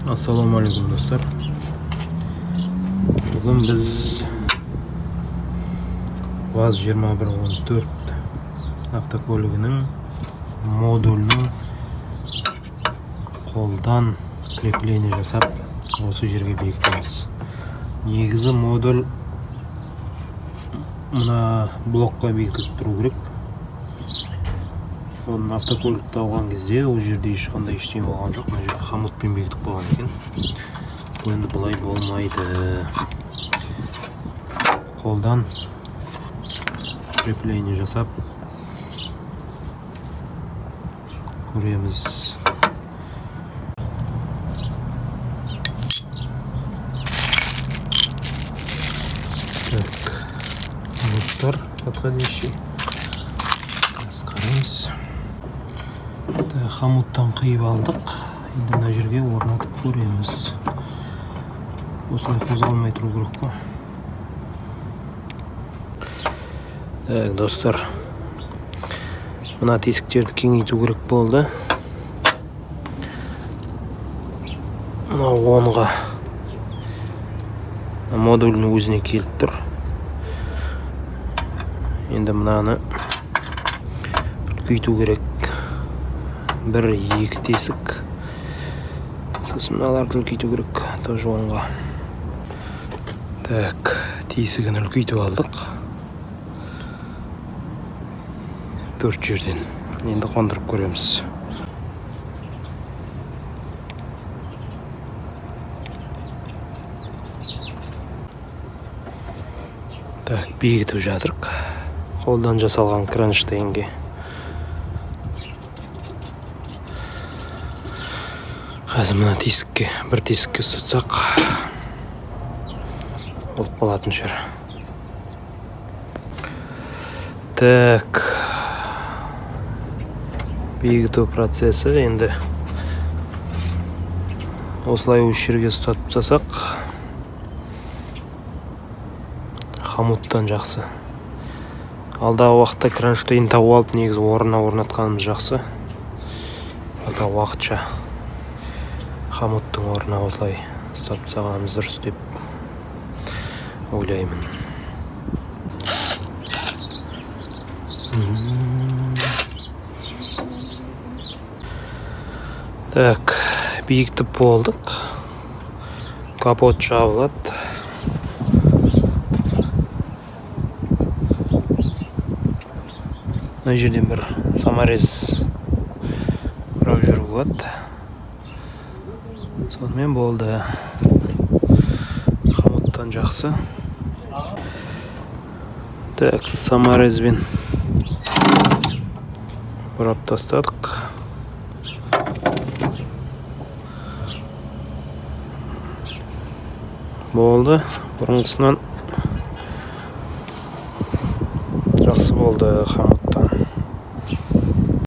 Assalomualaikum do'stlar. Bugun biz Vaz 2114 avtoko'ligining modulini qo'ldan kreplение жасап, осы жерге бекітеміз. Негізі модуль мына блокқа бекітіліп тұру керек. Оның автокөлікті алған кезде ол жерде ешқандай ештеңе болған жоқ. Мына жерде хомутпен бекітіп қойған екен. Енді бұлай болмайды. Қолдан крепление жасап көреміз. Так, хомуттар подходящий. Қараймыз. Хомуттан қиып алдық. Енді мына жерге орнатып көреміз. Осылай қозғалмай тұру керек қой. Так, достар. Мына тесіктерді кеңейту керек болды. Мына онға модулінің өзіне келіп тұр. Енді мынаны үлкейту керек. 1-2 тесік. Сосын мыналарды үлкейту керек. Тоже онға. Так, тесігін үлкейтіп алдық. 4 жерден. Енді қондырып көреміз. Так, бекітіп жатырық. Қолдан жасалған кронштейнге. Қазір мына тесікке, бір тесікке ұстатсақ болып қалатын шығар. Так, бекіту процесі енді осылай осы жерге ұстатып тастасақ хомуттан жақсы. Алдағы уақытта кронштейн тауып алып негізі орнына орнатқанымыз жақсы. Алдағы уақытша хомуттың орнына осылай ұстап тастағанымыз дұрыс деп ойлаймын. Так, бекітіп болдық. Капот жабылады. Мына жерден бір саморез бұрап жүру болады. Сонымен болды. Хомуттан жақсы. Так, саморезбен бұрап тастадық. Болды. Бұрынғысынан жақсы болды хомуттан.